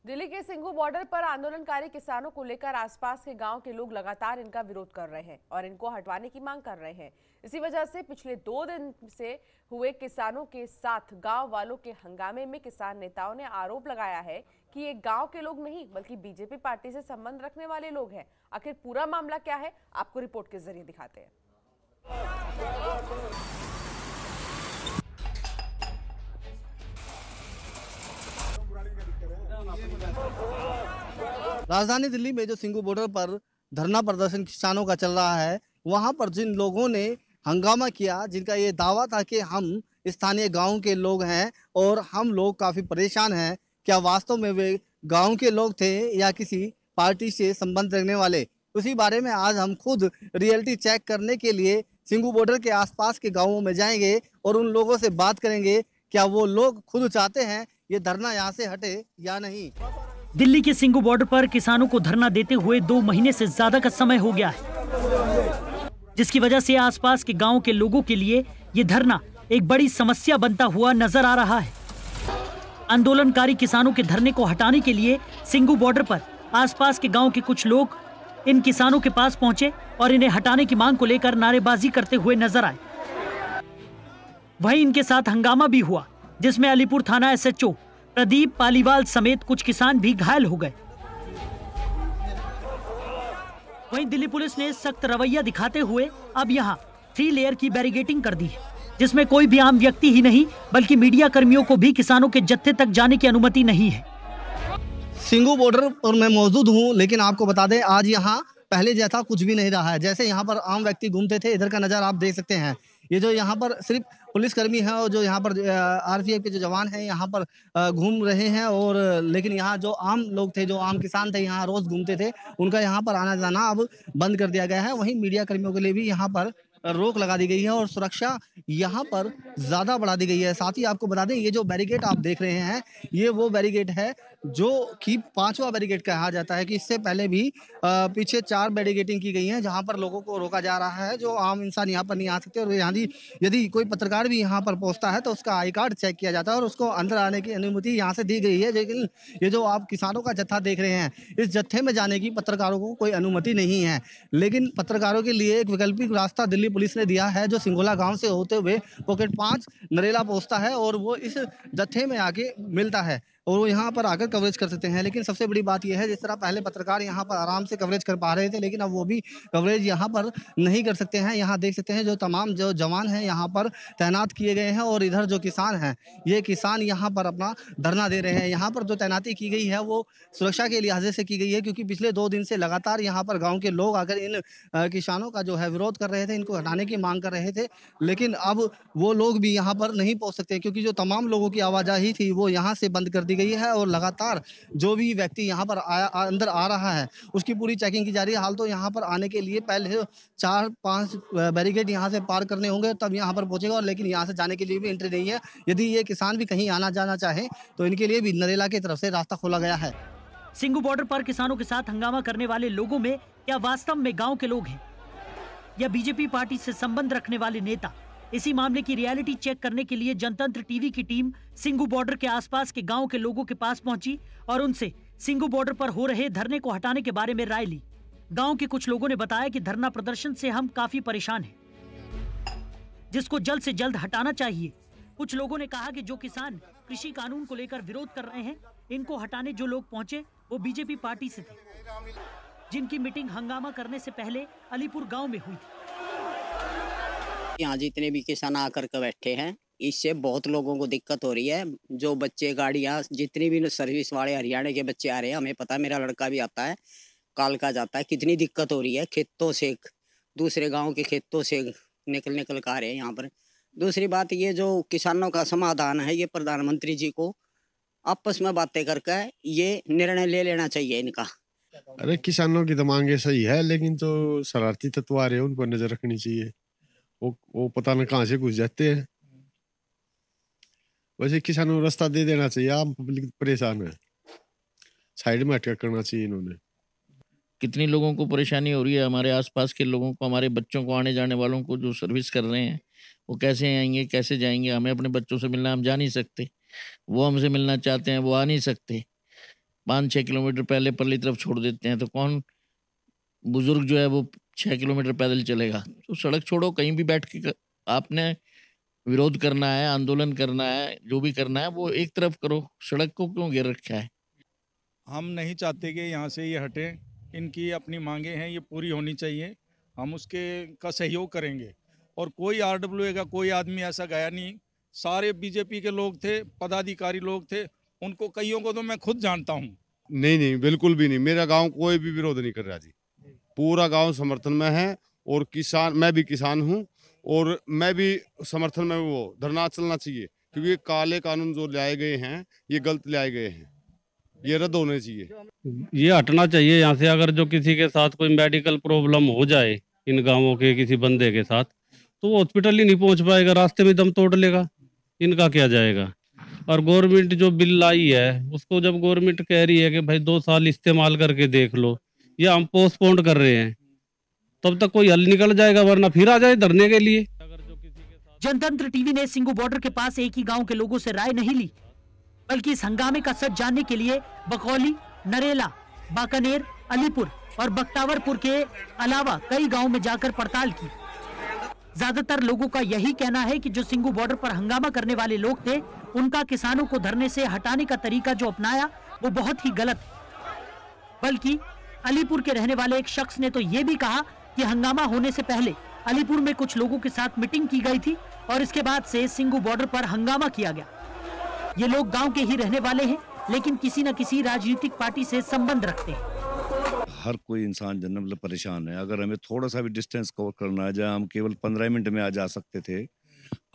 दिल्ली के सिंघू बॉर्डर पर आंदोलनकारी किसानों को लेकर आसपास के गांव के लोग लगातार इनका विरोध कर रहे हैं और इनको हटवाने की मांग कर रहे हैं। इसी वजह से पिछले 2 दिन से हुए किसानों के साथ गांव वालों के हंगामे में किसान नेताओं ने आरोप लगाया है कि ये गांव के लोग नहीं बल्कि बीजेपी पार्टी से संबंध रखने वाले लोग हैं। आखिर पूरा मामला क्या है, आपको रिपोर्ट के जरिए दिखाते हैं। राजधानी दिल्ली में जो सिंघू बॉर्डर पर धरना प्रदर्शन किसानों का चल रहा है, वहां पर जिन लोगों ने हंगामा किया, जिनका ये दावा था कि हम स्थानीय गांव के लोग हैं और हम लोग काफ़ी परेशान हैं, क्या वास्तव में वे गांव के लोग थे या किसी पार्टी से संबंध रखने वाले? उसी बारे में आज हम खुद रियलिटी चेक करने के लिए सिंघू बॉर्डर के आसपास के गाँवों में जाएंगे और उन लोगों से बात करेंगे, क्या वो लोग खुद चाहते हैं ये धरना यहाँ से हटे या नहीं। दिल्ली के सिंघू बॉर्डर पर किसानों को धरना देते हुए 2 महीने से ज्यादा का समय हो गया है, जिसकी वजह से आसपास के गांवों के लोगों के लिए ये धरना एक बड़ी समस्या बनता हुआ नजर आ रहा है। आंदोलनकारी किसानों के धरने को हटाने के लिए सिंघू बॉर्डर पर आसपास के गांव के कुछ लोग इन किसानों के पास पहुंचे और इन्हें हटाने की मांग को लेकर नारेबाजी करते हुए नजर आए। वहीं इनके साथ हंगामा भी हुआ, जिसमें अलीपुर थाना एसएचओ प्रदीप पालीवाल समेत कुछ किसान भी घायल हो गए। वहीं दिल्ली पुलिस ने सख्त रवैया दिखाते हुए अब यहां 3 लेयर की बैरिकेडिंग कर दी है, जिसमें कोई भी आम व्यक्ति ही नहीं बल्कि मीडिया कर्मियों को भी किसानों के जत्थे तक जाने की अनुमति नहीं है। सिंघू बॉर्डर पर मैं मौजूद हूं, लेकिन आपको बता दें आज यहाँ पहले जैसा कुछ भी नहीं रहा है। जैसे यहाँ पर आम व्यक्ति घूमते थे, इधर का नज़ारा आप देख सकते हैं। ये जो यहाँ पर सिर्फ पुलिसकर्मी है और जो यहाँ पर आरपीएफ के जो जवान हैं यहाँ पर घूम रहे हैं, और लेकिन यहाँ जो आम लोग थे, जो आम किसान थे, यहाँ रोज घूमते थे, उनका यहाँ पर आना जाना अब बंद कर दिया गया है। वहीं मीडिया कर्मियों के लिए भी यहाँ पर रोक लगा दी गई है और सुरक्षा यहाँ पर ज़्यादा बढ़ा दी गई है। साथ ही आपको बता दें, ये जो बैरिकेड आप देख रहे हैं, ये वो बैरिकेड है जो कि 5वां बैरिकेड कहा जाता है। कि इससे पहले भी पीछे 4 बैरिकेडिंग की गई है, जहाँ पर लोगों को रोका जा रहा है। जो आम इंसान यहाँ पर नहीं आ सकते, और यदि कोई पत्रकार भी यहाँ पर पहुँचता है तो उसका आई कार्ड चेक किया जाता है और उसको अंदर आने की अनुमति यहाँ से दी गई है। लेकिन ये जो आप किसानों का जत्था देख रहे हैं, इस जत्थे में जाने की पत्रकारों को कोई अनुमति नहीं है। लेकिन पत्रकारों के लिए एक वैकल्पिक रास्ता दिल्ली पुलिस ने दिया है, जो सिंगोला गांव से होते हुए पॉकेट 5 नरेला पहुंचता है और वो इस जत्थे में आके मिलता है और वो यहाँ पर आकर कवरेज कर सकते हैं। लेकिन सबसे बड़ी बात यह है, जिस तरह पहले पत्रकार यहाँ पर आराम से कवरेज कर पा रहे थे, लेकिन अब वो भी कवरेज यहाँ पर नहीं कर सकते हैं। यहाँ देख सकते हैं जो तमाम जो जवान हैं यहाँ पर तैनात किए गए हैं, और इधर जो किसान हैं, ये किसान यहाँ पर अपना धरना दे रहे हैं। यहाँ पर जो तैनाती की गई है वो सुरक्षा के लिहाजे से की गई है, क्योंकि पिछले 2 दिन से लगातार यहाँ पर गाँव के लोग आकर इन किसानों का जो है विरोध कर रहे थे, इनको हटाने की मांग कर रहे थे। लेकिन अब वो लोग भी यहाँ पर नहीं पहुँच सकते, क्योंकि जो तमाम लोगों की आवाजाही थी वो यहाँ से बंद कर दी गई है और लगातार जो भी व्यक्ति यहाँ पर अंदर आ रहा है उसकी पूरी चेकिंग की जा रही है। हाल तो यहाँ पर आने के लिए पहले 4-5 बैरिकेड यहाँ से पार करने होंगे तब यहाँ पर पहुंचेगा, और लेकिन यहाँ से जाने के लिए भी एंट्री नहीं है। यदि ये किसान भी कहीं आना जाना चाहे तो इनके लिए भी नरेला की तरफ से रास्ता खोला गया है। सिंघू बॉर्डर पर किसानों के साथ हंगामा करने वाले लोगों में क्या वास्तव में गांव के लोग हैं या बीजेपी पार्टी से संबंध रखने वाले नेता? इसी मामले की रियलिटी चेक करने के लिए जनतंत्र टीवी की टीम सिंघू बॉर्डर के आसपास के गांव के लोगों के पास पहुंची और उनसे सिंघू बॉर्डर पर हो रहे धरने को हटाने के बारे में राय ली। गांव के कुछ लोगों ने बताया कि धरना प्रदर्शन से हम काफी परेशान हैं, जिसको जल्द से जल्द हटाना चाहिए। कुछ लोगों ने कहा कि जो किसान कृषि कानून को लेकर विरोध कर रहे हैं, इनको हटाने जो लोग पहुंचे वो बीजेपी पार्टी से थे, जिनकी मीटिंग हंगामा करने से पहले अलीपुर गांव में हुई थी। यहाँ जितने भी किसान आकर के बैठे हैं, इससे बहुत लोगों को दिक्कत हो रही है। जो बच्चे गाड़ियाँ जितनी भी सर्विस वाले हरियाणा के बच्चे आ रहे हैं, हमें पता है, मेरा लड़का भी आता है, कालका जाता है, कितनी दिक्कत हो रही है। खेतों से दूसरे गांव के खेतों से निकल कर आ रहे हैं यहाँ पर। दूसरी बात, ये जो किसानों का समाधान है, ये प्रधानमंत्री जी को आपस में बातें करके ये निर्णय ले लेना चाहिए इनका। अरे किसानों की तो मांगे सही है, लेकिन जो शरारती तत्व आ रहे हैं उन पर नजर रखनी चाहिए। वो पता न कहाँ से घुस जाते हैं। वैसे किसानों को रास्ता दे देना चाहिए, आम पब्लिक परेशान है, साइड में हटकर करना चाहिए इन्होंने। कितनी लोगों को परेशानी हो रही है, हमारे आसपास के लोगों को, हमारे बच्चों को, आने जाने वालों को जो सर्विस कर रहे हैं, वो कैसे आएंगे, कैसे जाएंगे? हमें अपने बच्चों से मिलना, हम जा नहीं सकते। वो हमसे मिलना चाहते हैं, वो आ नहीं सकते। 5-6 किलोमीटर पहले परली तरफ छोड़ देते हैं, तो कौन बुजुर्ग जो है वो 6 किलोमीटर पैदल चलेगा? तो सड़क छोड़ो, कहीं भी बैठ के आपने विरोध करना है, आंदोलन करना है, जो भी करना है वो एक तरफ करो, सड़क को क्यों घेर रखा है? हम नहीं चाहते कि यहाँ से ये हटें, इनकी अपनी मांगे हैं, ये पूरी होनी चाहिए, हम उसके का सहयोग करेंगे। और कोई RWA का कोई आदमी ऐसा गया नहीं, सारे बीजेपी के लोग थे, पदाधिकारी लोग थे, उनको कईयों को तो मैं खुद जानता हूँ। नहीं, बिल्कुल भी नहीं। मेरा गांव कोई भी विरोध नहीं कर रहा जी, पूरा गांव समर्थन में है। और किसान, मैं भी किसान हूं और मैं भी समर्थन में, वो धरना चलना चाहिए, क्योंकि ये काले कानून जो लाए गए हैं ये गलत लाए गए हैं, ये रद्द होने चाहिए। ये हटना चाहिए यहाँ से। अगर जो किसी के साथ कोई मेडिकल प्रॉब्लम हो जाए इन गांवों के किसी बंदे के साथ, तो वो हॉस्पिटल ही नहीं पहुंच पाएगा, रास्ते में दम तोड़ लेगा, इनका क्या जाएगा। और गवर्नमेंट जो बिल लाई है उसको जब गवर्नमेंट कह रही है कि भाई 2 साल इस्तेमाल करके देख लो, या हम पोस्टपोन कर रहे हैं, तब तक कोई हल निकल जाएगा, वरना फिर आ जाए धरने के लिए। जनतंत्र टीवी ने सिंगू बॉर्डर के पास एक ही गांव के लोगों से राय नहीं ली, बल्कि इस हंगामे का सच जानने के लिए बकौली, नरेला, बाकानेर, अलीपुर और बख्तावरपुर के अलावा कई गांवों में जाकर पड़ताल की। ज्यादातर लोगों का यही कहना है कि जो सिंगू बॉर्डर पर हंगामा करने वाले लोग थे, उनका किसानों को धरने से हटाने का तरीका जो अपनाया वो बहुत ही गलत है। बल्कि अलीपुर के रहने वाले एक शख्स ने तो ये भी कहा कि हंगामा होने से पहले अलीपुर में कुछ लोगों के साथ मीटिंग की गई थी और इसके बाद से सिंगू बॉर्डर पर हंगामा किया गया। ये लोग गांव के ही रहने वाले हैं, लेकिन किसी न किसी राजनीतिक पार्टी से संबंध रखते हैं। हर कोई इंसान जो मतलब परेशान है। अगर हमें थोड़ा सा भी डिस्टेंस कवर करना है, जहाँ हम केवल 15 मिनट में आ जा सकते थे,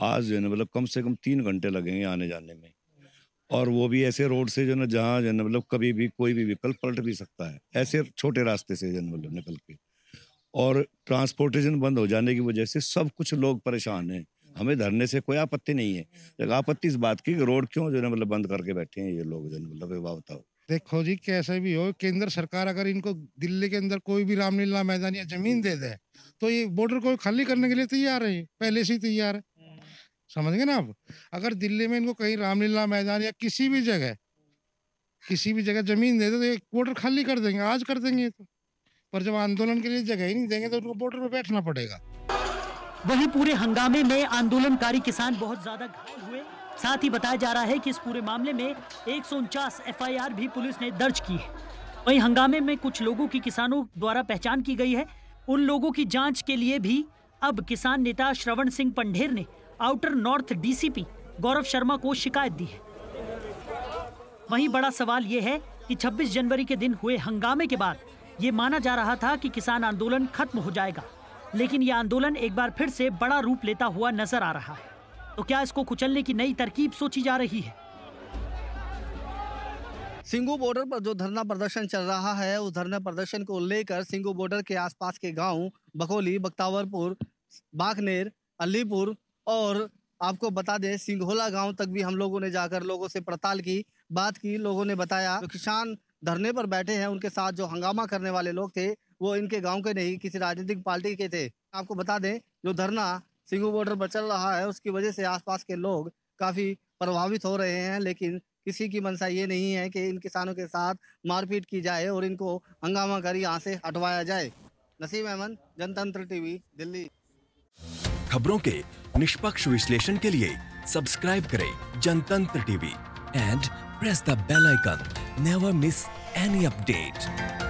आज जो है मतलब कम से कम 3 घंटे लगेंगे आने जाने में। और वो भी ऐसे रोड से जो ना जहाँ जो है मतलब कभी भी कोई भी व्हीकल पलट भी सकता है, ऐसे छोटे रास्ते से जो मतलब निकल के। और ट्रांसपोर्टेशन बंद हो जाने की वजह से सब कुछ लोग परेशान हैं। हमें धरने से कोई आपत्ति नहीं है, लेकिन आपत्ति इस बात की रोड क्यों जो है मतलब बंद करके बैठे हैं ये लोग, जो मतलब बताओ। देखो जी, कैसे भी हो, केंद्र सरकार अगर इनको दिल्ली के अंदर कोई भी रामलीला मैदान या जमीन दे दे, तो ये बॉर्डर को खाली करने के लिए तैयार है, पहले से ही तैयार है। समझ गए ना आप? अगर दिल्ली में इनको कहीं रामलीला मैदान या किसी भी जगह जमीन दे दे, तो ये बॉर्डर खाली कर देंगे, आज कर देंगे। तो पर जब आंदोलन के लिए जगह ही नहीं देंगे तो उनको बॉर्डर पे बैठना पड़ेगा। वहीं पूरे हंगामे में आंदोलनकारी किसान बहुत ज्यादा घायल हुए। साथ ही बताया जा रहा है कि इस पूरे मामले में 149 FIR भी पुलिस ने दर्ज की है। वहीं हंगामे में कुछ लोगों की किसानों द्वारा पहचान की गई है। उन लोगों की जांच के लिए भी अब किसान नेता श्रवण सिंह पंढेर ने outer north DCP Gaurav Sharma को शिकायत दी है। वहीं बड़ा सवाल ये है कि 26 जनवरी के दिन हुए हंगामे के बाद ये माना जा रहा था कि किसान आंदोलन खत्म हो जाएगा, लेकिन यह आंदोलन एक बार फिर से बड़ा रूप लेता हुआ नजर आ रहा है। तो क्या इसको कुचलने की नई तरकीब सोची जा रही है? सिंगू बॉर्डर पर जो धरना प्रदर्शन चल रहा है, उस धरना प्रदर्शन को लेकर सिंगू बॉर्डर के आसपास के गांव बकौली, बख्तावरपुर, बाकनेर, अलीपुर और आपको बता दें सिंघोला गांव तक भी हम लोगों ने जाकर लोगों से पड़ताल की, बात की। लोगों ने बताया जो किसान धरने पर बैठे हैं उनके साथ जो हंगामा करने वाले लोग थे वो इनके गांव के नहीं, किसी राजनीतिक पार्टी के थे। आपको बता दें जो धरना सिंगू बॉर्डर पर चल रहा है उसकी वजह से आसपास के लोग काफी प्रभावित हो रहे हैं, लेकिन किसी की मंशा ये नहीं है कि इन किसानों के साथ मारपीट की जाए और इनको हंगामा कर यहाँ से हटवाया जाए। नसीम अहमद, जनतंत्र टीवी, दिल्ली। खबरों के निष्पक्ष विश्लेषण के लिए सब्सक्राइब करें Jantantra TV and press the bell icon. Never miss any update.